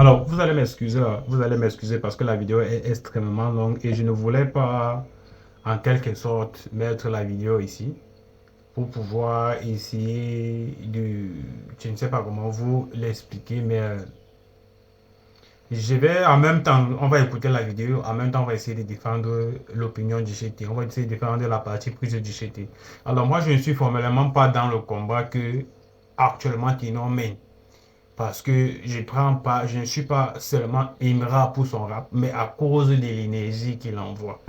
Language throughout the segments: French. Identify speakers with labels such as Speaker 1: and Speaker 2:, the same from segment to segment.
Speaker 1: Alors, vous allez m'excuser, hein, vous allez m'excuser parce que la vidéo est extrêmement longue et je ne voulais pas, en quelque sorte, mettre la vidéo ici pour pouvoir essayer de, je ne sais pas comment vous l'expliquer, mais je vais en même temps, on va écouter la vidéo, en même temps, on va essayer de défendre l'opinion du GT, on va essayer de défendre la partie prise du GT. Alors, moi, je ne suis formellement pas dans le combat que actuellement Tino mène. Parce que je prends pas, je ne suis pas seulement Imra pour son rap, mais à cause de l'énergie qu'il envoie.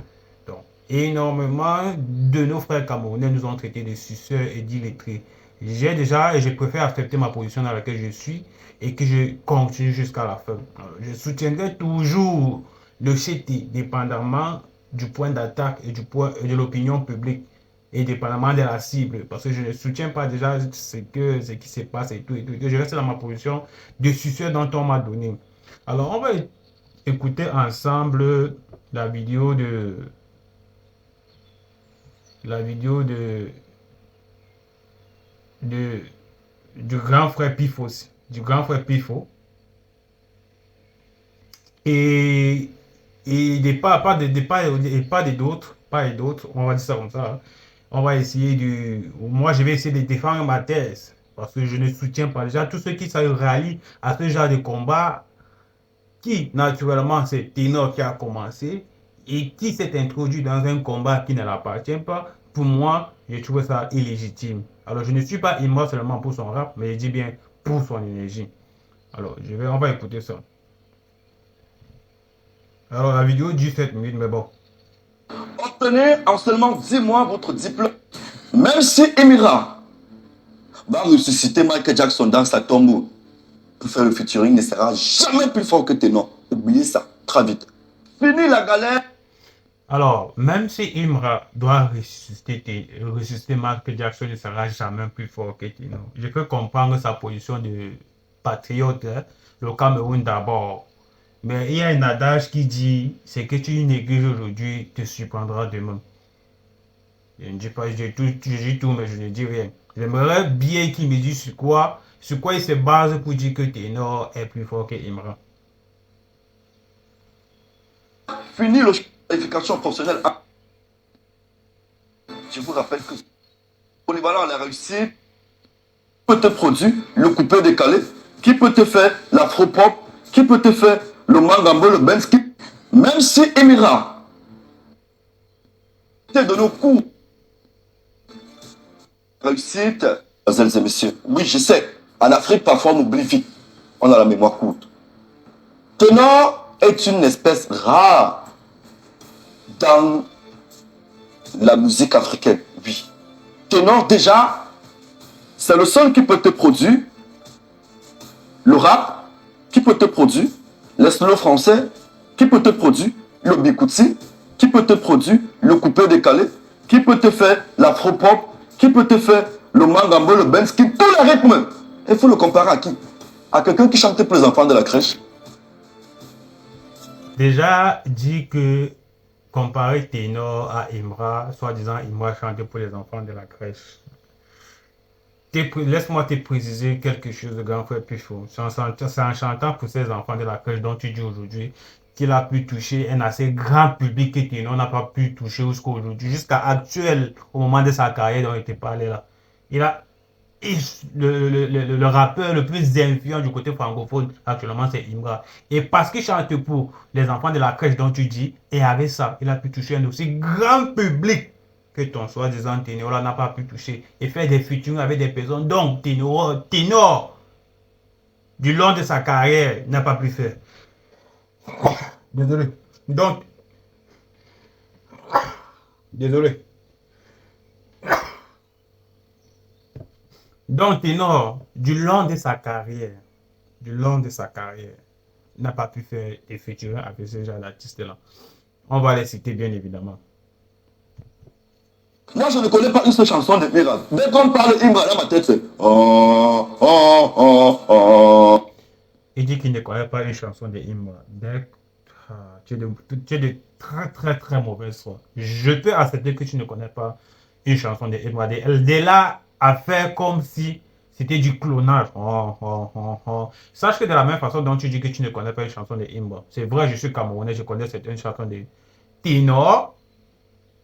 Speaker 1: Donc, énormément de nos frères camerounais nous ont traités de suceurs et d'illettrés. J'ai déjà, et je préfère accepter ma position dans laquelle je suis et que je continue jusqu'à la fin. Alors, je soutiendrai toujours le CT, dépendamment du point d'attaque et du point et de l'opinion publique et dépendamment de la cible. Parce que je ne soutiens pas déjà ce qui se passe et tout, et tout. Je reste dans ma position de suceur dont on m'a donné. Alors, on va écouter ensemble la vidéo de la vidéo de du grand frère Pifo aussi, du grand frère Pifo et pas d'autres, pas et d'autres, on va dire ça comme ça, hein. On va essayer moi je vais essayer de défendre ma thèse parce que je ne soutiens pas déjà tous ceux qui se rallient à ce genre de combat qui naturellement c'est Ténor qui a commencé et qui s'est introduit dans un combat qui ne l'appartient pas. Pour moi, je trouve ça illégitime. Alors, je ne suis pas immense seulement pour son rap, mais je dis bien pour son énergie. Alors, on va écouter ça. Alors, la vidéo dure 7 minutes, mais bon.
Speaker 2: Obtenez en seulement 10 mois votre diplôme. Même si Emira va ressusciter Michael Jackson dans sa tombe pour faire le featuring, ne sera jamais plus fort que Ténor. Oubliez ça, très vite. Fini la galère.
Speaker 1: Alors, même si Imra doit ressusciter Michael Jackson, ne sera jamais plus fort que Tino. Je peux comprendre sa position de patriote, hein, le Cameroun d'abord. Mais il y a un adage qui dit, c'est que tu négliges aujourd'hui, te surprendras demain. Je ne dis pas, je dis tout, mais je ne dis rien. J'aimerais bien qu'il me dise sur quoi il se base pour dire que Ténor est plus fort que Imran.
Speaker 2: Fini le qualification professionnelle. Je vous rappelle que Polyvalent a réussi, peut te produire le coupé décalé, qui peut te faire l'afro-pop, qui peut te faire le mangambo, le benski. Même si Emira t'es donné au cours réussite, mesdames et messieurs. Oui, je sais. En Afrique, parfois, on oublie vite. On a la mémoire courte. Ténor est une espèce rare dans la musique africaine. Oui. Ténor, déjà, c'est le seul qui peut te produire le rap, qui peut te produire les slow français, qui peut te produire le bikutsi, qui peut te produire le coupé décalé, qui peut te faire l'afro-pop, qui peut te faire le mangambo, le benski, tous les rythmes. Il faut le comparer à qui? À quelqu'un qui chantait pour les enfants de la crèche.
Speaker 1: Déjà dit que comparer Ténor à Imra, soi-disant Imra chantait pour les enfants de la crèche. Laisse-moi te préciser quelque chose de grand frère Pichot. C'est en chantant pour ces enfants de la crèche dont tu dis aujourd'hui qu'il a pu toucher un assez grand public que Ténor n'a pas pu toucher jusqu'à aujourd'hui, jusqu'à actuel, au moment de sa carrière dont il était parlé là. Il a le rappeur le plus influent du côté francophone actuellement, c'est Imra. Et parce qu'il chante pour les enfants de la crèche dont tu dis, et avec ça, il a pu toucher un aussi grand public que ton soi-disant ténor là n'a pas pu toucher. Et faire des featuring avec des personnes dont ténor du long de sa carrière, n'a pas pu faire. Désolé. Donc, désolé. Donc, ténor, du long de sa carrière, n'a pas pu faire des featuring avec ce genre d'artistes-là. On va les citer, bien évidemment.
Speaker 2: Moi, je ne connais pas une seule chanson de Mira. Dès qu'on parle Imra dans ma tête, c'est oh, oh, oh, oh.
Speaker 1: Il dit qu'il ne connaît pas une chanson de Imra. Tu es de très très très mauvaise foi. Je peux accepter que tu ne connais pas une chanson de Imra. De là à faire comme si C'était du clonage. Oh, oh, oh, oh. Sache que de la même façon dont tu dis que tu ne connais pas une chanson de Imba, c'est vrai, je suis camerounais, je connais certaines chansons de Ténor,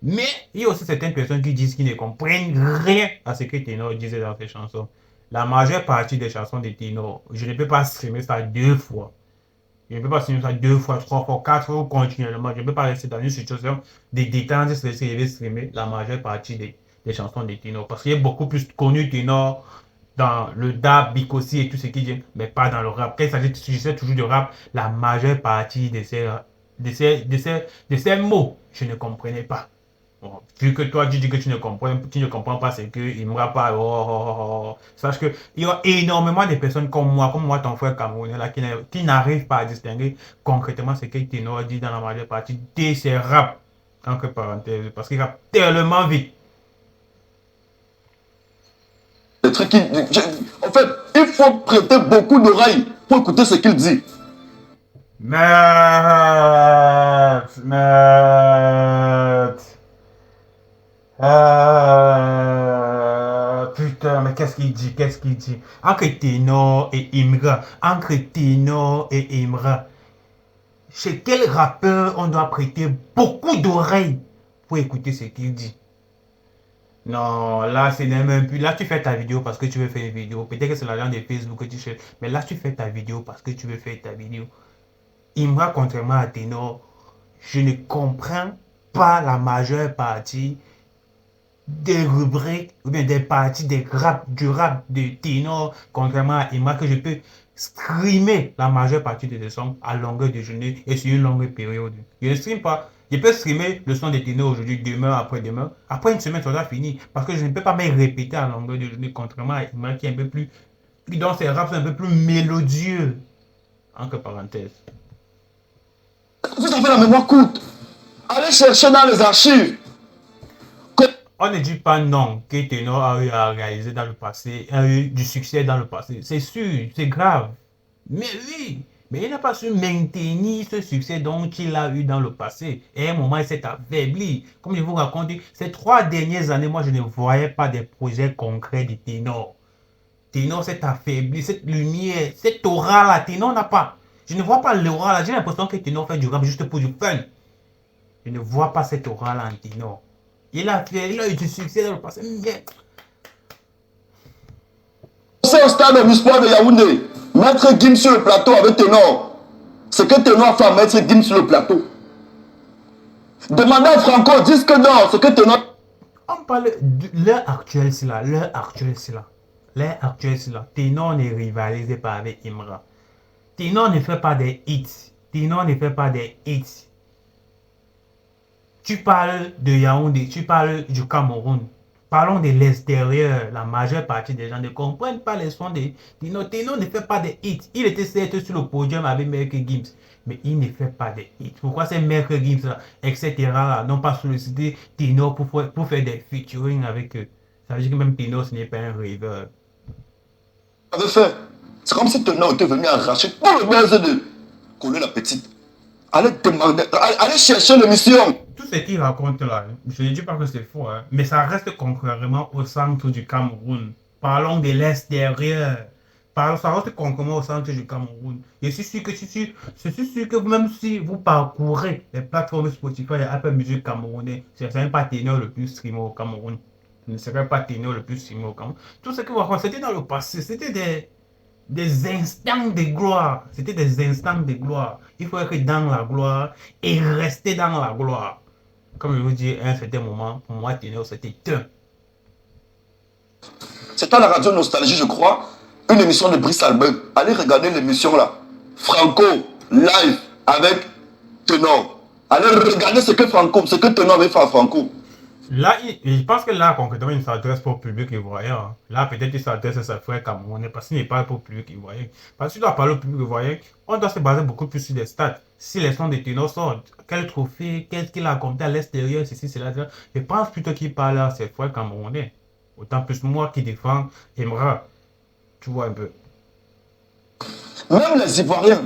Speaker 1: mais il y a aussi certaines personnes qui disent qu'ils ne comprennent rien à ce que Ténor disait dans ses chansons. La majeure partie des chansons de Ténor, je ne peux pas streamer ça deux fois. Je ne peux pas streamer ça deux fois, trois fois, quatre fois continuellement. Je ne peux pas rester dans une situation de détente si je vais streamer la majeure partie des chansons de Ténor. Parce qu'il est beaucoup plus connu Ténor dans le dab, Bikossi et tout ce qui vient, mais pas dans le rap. Quand il s'agit toujours de rap, la majeure partie de ces mots, je ne comprenais pas. Bon, vu que toi, tu dis que tu ne comprends pas, c'est qu'il ne me pas. Oh, oh, oh, oh. Sache qu'il y a énormément de personnes comme moi, ton frère camerounais, là, qui n'arrivent pas à distinguer concrètement ce que Ténor dit dans la majeure partie de ses raps, entre parenthèses, parce qu'il rappe tellement vite.
Speaker 2: Des trucs qui... En fait, il faut prêter beaucoup d'oreilles pour écouter ce qu'il dit.
Speaker 1: Merde, merde. Putain, mais qu'est-ce qu'il dit? Qu'est-ce qu'il dit? Entre Ténor et Imra, entre Ténor et Imra, chez quel rappeur on doit prêter beaucoup d'oreilles pour écouter ce qu'il dit? Non, là, c'est même plus. Là, tu fais ta vidéo parce que tu veux faire une vidéo. Peut-être que c'est l'argent de Facebook que tu cherches. Mais là, tu fais ta vidéo parce que tu veux faire ta vidéo. Imra, contrairement à Ténor, je ne comprends pas la majeure partie des rubriques ou bien des parties du rap de Ténor, contrairement à Imra, que je peux streamer la majeure partie des sons à longueur de journée et sur une longue période. Je ne stream pas. Je peux streamer le son de Ténor aujourd'hui, demain, après-demain. Après une semaine, ça sera fini. Parce que je ne peux pas me répéter à longueur de journée, contrairement à Imra qui est un peu plus. Dans ses raps, c'est un peu plus mélodieux. Entre parenthèses.
Speaker 2: Vous avez la mémoire courte. Allez chercher dans les archives.
Speaker 1: On ne dit pas non que Ténor a eu à réaliser dans le passé, a eu du succès dans le passé. C'est sûr, c'est grave. Mais oui, mais il n'a pas su maintenir ce succès dont il a eu dans le passé. Et à un moment, il s'est affaibli. Comme je vous raconte, ces 3 dernières années, moi, je ne voyais pas des projets concrets de Ténor. Ténor s'est affaibli, cette lumière, cette aura-là, Ténor n'a pas. Je ne vois pas l'aura-là. J'ai l'impression que Ténor fait du rap juste pour du fun. Je ne vois pas cette aura-là en Ténor. Il a eu du succès dans le passé.
Speaker 2: C'est au stade de l'espoir de Yaoundé. Maître Gims sur le plateau avec Ténor. Ce que Ténor a fait à Maître Gims sur le plateau. Demandez à Franco, disque d'or, ce que Ténor...
Speaker 1: On parle de l'heure actuelle, c'est là. L'heure actuelle, c'est là. L'heure actuelle, c'est là. Ténor ne rivalise pas avec Imra. Ténor ne fait pas des hits. Ténor ne fait pas des hits. Tu parles de Yaoundé, tu parles du Cameroun. Parlons de l'extérieur. La majeure partie des gens ne comprennent pas les sons de Ténor. Ténor ne fait pas de hits. Il était certes sur le podium avec Maître Gims, mais il ne fait pas de hits. Pourquoi ces Maître Gims, là, etc., là, n'ont pas sollicité Ténor pour faire des featuring avec eux? Ça veut dire que même Ténor, ce n'est pas un rêveur.
Speaker 2: fait. C'est comme si Ténor était venu arracher tout le buzz de Coller la petite. Allez demander, allez chercher l'émission.
Speaker 1: Tout ce qu'il raconte là, je ne dis pas que c'est faux, hein, mais ça reste concrètement au centre du Cameroun. Parlons de l'extérieur. Ça reste concrètement au centre du Cameroun. Je suis sûr que même si vous parcourez les plateformes Spotify et Apple Music camerounais, ce ne serait pas Ténor le plus streamé au Cameroun. Ce ne serait pas Ténor le plus streamé au Cameroun. Tout ce que vous racontez, c'était dans le passé. C'était des instants de gloire. C'était des instants de gloire. Il faut être dans la gloire et rester dans la gloire. Comme je vous dis, à un certain moment, pour moi, Ténor, c'était un.
Speaker 2: C'est à la radio Nostalgie, je crois, une émission de Brice Albert. Allez regarder l'émission là. Franco, live, avec Ténor. Allez regarder ce que Ténor avait fait à Franco.
Speaker 1: Là, je pense que là, concrètement, il s'adresse pour le public ivoirien. Là, peut-être qu'il s'adresse à sa frère camerounais parce qu'il n'est pas pour le public ivoirien. Parce que si tu dois parler au public ivoirien, on doit se baser beaucoup plus sur des stats. Si les sons de Ténor sortent, quel trophée, qu'est-ce qu'il a accompli à l'extérieur, ceci, cela, cela. Je pense plutôt qu'il parle à ses frères camerounais. Autant plus moi qui défends Imra. Tu vois un peu.
Speaker 2: Même les Ivoiriens,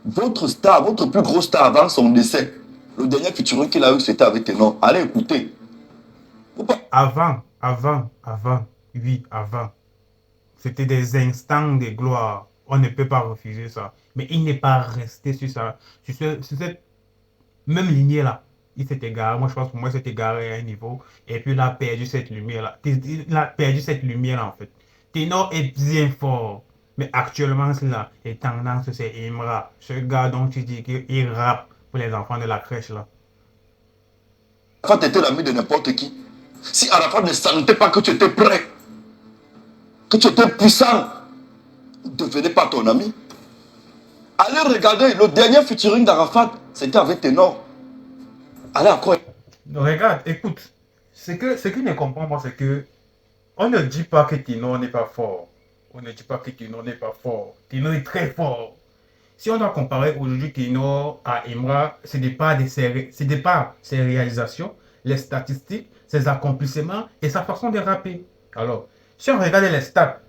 Speaker 2: votre star, votre plus gros star avant son décès, le dernier featuring qu'il a eu, c'était avec Ténor. Allez écouter.
Speaker 1: Avant. Oui, avant. C'était des instants de gloire. On ne peut pas refuser ça. Mais il n'est pas resté sur ça, sur cette même lignée-là. Il s'est égaré. Moi, je pense que moi, il s'est égaré à un niveau. Et puis, il a perdu cette lumière-là. Il a perdu cette lumière-là, en fait. Ténor est bien fort. Mais actuellement, là, les tendances, c'est Imra. Ce gars dont tu dis qu'il rappe pour les enfants de la crèche, là.
Speaker 2: Arafat était l'ami de n'importe qui. Si Arafat ne sentait pas que tu étais prêt, que tu étais puissant, ne devenait pas ton ami. Allez regarder, le dernier featuring d'Arafat, c'était avec Ténor. Allez encore.
Speaker 1: Regarde, écoute. Ce qu'il ne comprend pas, c'est que on ne dit pas que Tino n'est pas fort. On ne dit pas que Tino n'est pas fort. Tino est très fort. Si on doit comparer aujourd'hui Tino à Imra, ce n'est pas ses réalisations, les statistiques, ses accomplissements et sa façon de rapper. Alors, si on regarde les stats,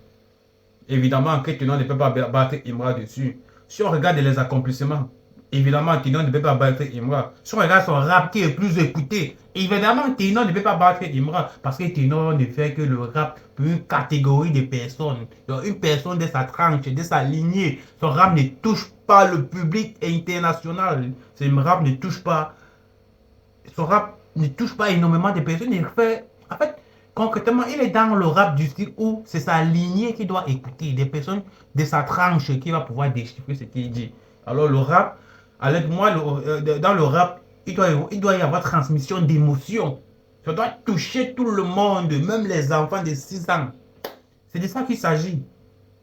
Speaker 1: évidemment que Tino ne peut pas battre Imra dessus. Si on regarde les accomplissements, évidemment Tino ne peut pas battre Imra. Si on regarde son rap qui est plus écouté, évidemment Tino ne peut pas battre Imra parce que Tino ne fait que le rap pour une catégorie de personnes. Donc une personne de sa tranche, de sa lignée. Son rap ne touche pas le public international. Son rap ne touche pas. Son rap ne touche pas énormément de personnes. Il fait, en fait, concrètement, il est dans le rap du style où c'est sa lignée qui doit écouter, des personnes de sa tranche qui va pouvoir déchiffrer ce qu'il dit. Alors le rap, avec moi, dans le rap, il doit y avoir transmission d'émotions. Ça doit toucher tout le monde, même les enfants de 6 ans. C'est de ça qu'il s'agit.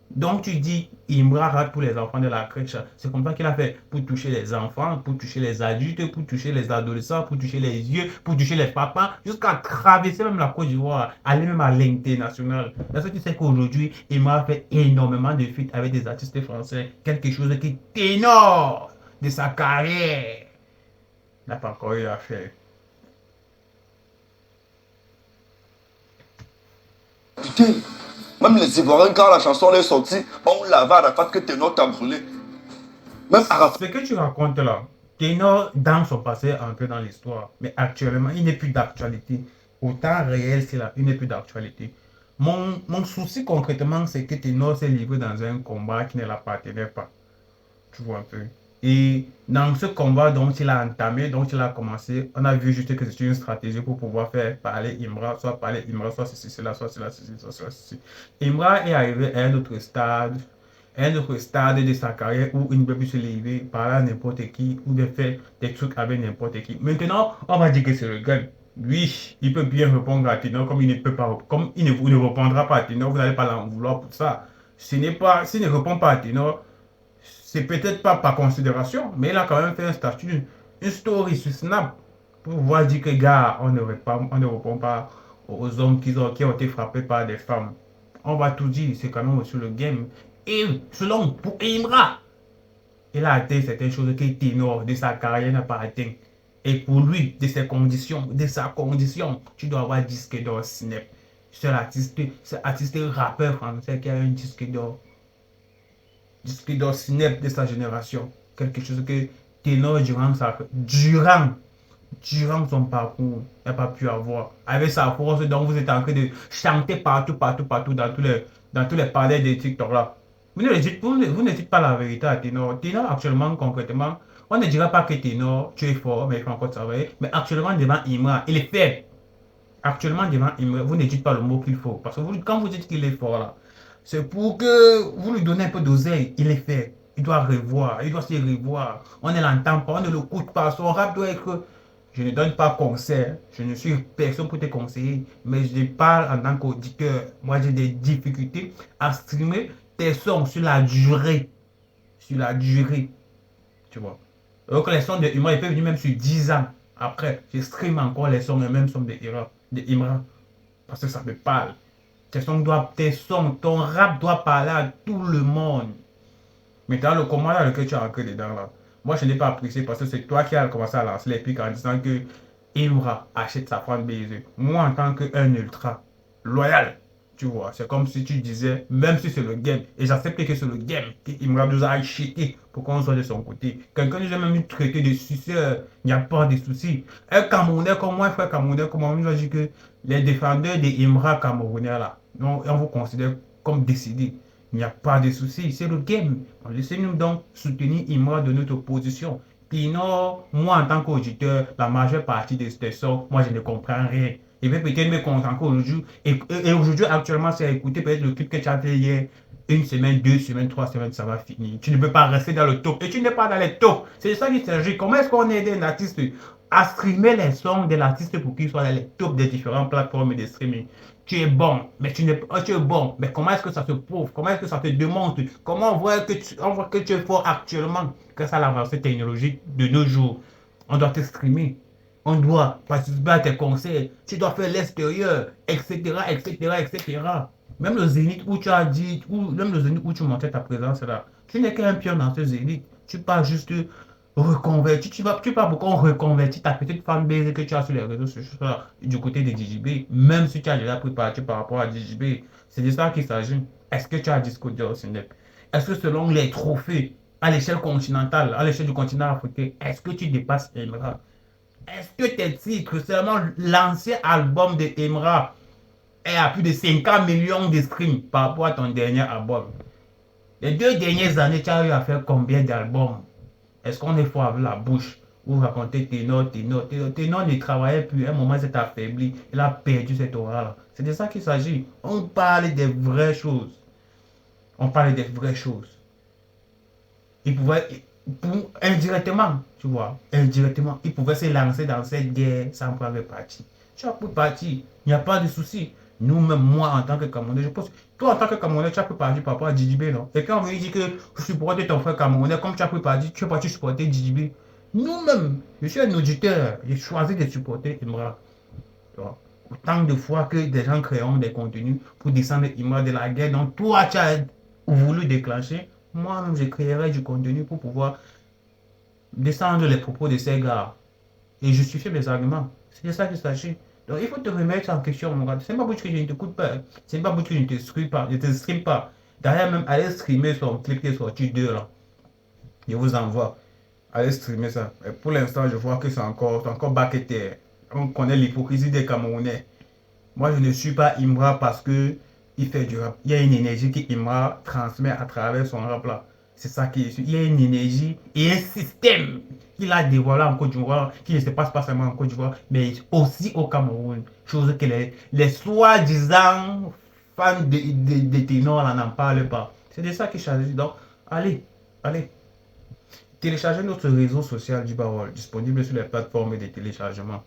Speaker 1: Donc tu dis, Imra rate pour les enfants de la crèche. C'est comme ça qu'il a fait pour toucher les enfants, pour toucher les adultes, pour toucher les adolescents, pour toucher les vieux, pour toucher les papas, jusqu'à traverser même la Côte d'Ivoire, aller même à l'international. Parce que tu sais qu'aujourd'hui, Imra fait énormément de feats avec des artistes français. Quelque chose qui est énorme de sa carrière. Il n'a pas encore eu à faire.
Speaker 2: Putain, même les Ivoiriens, quand la chanson est sortie, on l'avait Arafat que Ténor t'a brûlé. Même Arafat.
Speaker 1: Ce que tu racontes là, Ténor, dans son passé, est entré dans l'histoire. Mais actuellement, il n'est plus d'actualité. Au temps réel, c'est là, il n'est plus d'actualité. Mon souci concrètement, c'est que Ténor s'est livré dans un combat qui ne l'appartenait pas. Tu vois un peu. Et dans ce combat dont il a entamé, dont il a commencé, on a vu juste que c'était une stratégie pour pouvoir faire parler Imra, soit parler Imra, soit ceci, cela, soit cela, ceci, soit cela, ceci. Imra est arrivé à un autre stade de sa carrière où il ne peut plus se lever, parler à n'importe qui, ou de faire des trucs avec n'importe qui. Maintenant, on va dire que c'est le gars. Oui, il peut bien répondre à Ténor comme il ne peut pas, comme il ne répondra pas à Ténor, vous n'allez pas l'en vouloir pour ça. S'il ne répond pas à Ténor, c'est peut-être pas par considération, mais il a quand même fait un statut, une story sur Snap pour pouvoir dire que, gars, on ne répond pas aux hommes qui ont été frappés par des femmes. On va tout dire, c'est quand même aussi le game. Et selon pour Imra, il a atteint certaines choses que Ténor de sa carrière n'a pas atteint. Et pour lui, de sa condition, tu dois avoir disque d'or Snap. C'est l'artiste rappeur français qui a un disque d'or Snap de sa génération. Quelque chose que Ténor, durant son parcours, n'a pas pu avoir. Avec sa force, donc vous êtes en train de chanter partout, partout, partout, dans tous les palais des TikTok là. Vous ne dites pas la vérité à Ténor. Ténor, actuellement, concrètement, on ne dira pas que Ténor, tu es fort, mais il faut encore travailler. Mais actuellement, devant Imra, il est faible. Actuellement, devant Imra, vous ne dites pas le mot qu'il faut. Parce que quand vous dites qu'il est fort là, c'est pour que vous lui donnez un peu d'oseille. Il est fait. Il doit revoir. Il doit se revoir. On ne l'entend pas. On ne l'écoute pas. Son rap doit être. Je ne donne pas conseil. Je ne suis personne pour te conseiller. Mais je parle en tant qu'auditeur. Moi, j'ai des difficultés à streamer tes sons sur la durée. Sur la durée. Tu vois. Donc, les sons de Imra, ils peuvent venir même sur 10 ans. Après, je stream encore les sons, les mêmes sons de Imra. Parce que ça me parle. Ton rap doit parler à tout le monde. Mais dans le comment dans lequel tu as ancré dedans là, moi je n'ai pas apprécié parce que c'est toi qui as commencé à lancer les pics en disant que Imra achète sa femme baiser. Moi en tant qu'un ultra loyal, tu vois, c'est comme si tu disais, même si c'est le game, et j'accepte que c'est le game, qu'Imra nous a acheté pour qu'on soit de son côté. Quelqu'un nous a même traité de suceur, il n'y a pas de soucis. Un Camerounais comme moi, un frère Camerounais comme moi, nous a dit que les défendeurs des Imra Camerounais là, non, on vous considère comme décidé. Il n'y a pas de souci, c'est le game. Laissez-nous donc soutenir Imra de notre position. Sinon, moi en tant qu'auditeur, la majeure partie de ce son, moi je ne comprends rien. Je vais peut-être me concentrer aujourd'hui. Et aujourd'hui, actuellement, c'est à écouter peut-être le clip que tu as fait hier. Une semaine, 2 semaines, 3 semaines, ça va finir. Tu ne peux pas rester dans le top. Et tu n'es pas dans les tops. C'est ça qui s'agit. Comment est-ce qu'on aide un artiste à streamer les sons de l'artiste pour qu'il soit dans les tops des différentes plateformes de streaming? Tu es bon, mais tu es bon. Mais comment est-ce que ça se prouve? Comment est-ce que ça te démontre? Comment on voit que tu es fort actuellement grâce à l'avancée technologique de nos jours? On doit te streamer. On doit participer à tes concerts. Tu dois faire l'extérieur, etc., etc., etc. Même le zénith où tu as dit, ou même le zénith où tu montrais ta présence là, tu n'es qu'un pion dans ce zénith. Tu pas juste reconverti, tu pas beaucoup reconverti ta petite fanbase que tu as sur les réseaux sociaux du côté de DJB, même si tu as déjà pris parti par rapport à DJB. C'est de ça qu'il s'agit. Est-ce que tu as Disco Dior Snap? Est-ce que selon les trophées à l'échelle continentale, à l'échelle du continent africain, est-ce que tu dépasses Emra? Est-ce que tes titres, seulement l'ancien album de Emra, est à plus de 50 millions de streams par rapport à ton dernier album? Les 2 dernières années, tu as eu à faire combien d'albums? Est-ce qu'on est fort avec la bouche? Ou raconter Ténor ne travaillait plus. À un moment, il s'est affaibli. Il a perdu cette aura-là. C'est de ça qu'il s'agit. On parle des vraies choses. On parle des vraies choses. Il pouvait, indirectement, tu vois, indirectement, il pouvait se lancer dans cette guerre sans prendre parti. Tu as pris parti, il n'y a pas de souci. Nous-mêmes, moi, en tant que Camerounais, je pense, toi, en tant que Camerounais, tu as pris parti par rapport à DJB, non? Et quand on me dit que je supporte ton frère Camerounais, comme tu as pris parti, tu es parti supporter DJB. Nous-mêmes, je suis un auditeur, j'ai choisi de supporter Imra. Autant de fois que des gens créent des contenus pour descendre Imra de la guerre, donc toi, tu as voulu déclencher. Moi-même, je créerai du contenu pour pouvoir descendre les propos de ces gars et justifier mes arguments. C'est de ça qu'il s'agit. Donc, il faut te remettre en question, mon gars. C'est pas parce que je ne t'écoute pas. C'est pas parce que je ne te stream pas. Je te stream pas. D'ailleurs, même, allez streamer son clip qui est sorti 2 là. Je vous envoie. Allez streamer ça. Et pour l'instant, je vois que c'est encore bas que terre. On connaît l'hypocrisie des Camerounais. Moi, je ne suis pas Imra parce que il fait du rap. Il y a une énergie que Imra transmet à travers son rap là. C'est ça qui est. Il y a une énergie et un système qu'il a dévoilé en Côte d'Ivoire, qui ne se passe pas seulement en Côte d'Ivoire, mais aussi au Cameroun. Chose que les soi-disant fans de ténors n'en parlent pas. C'est de ça qu'il s'agit. Donc, allez. Téléchargez notre réseau social du Barol, disponible sur les plateformes de téléchargement.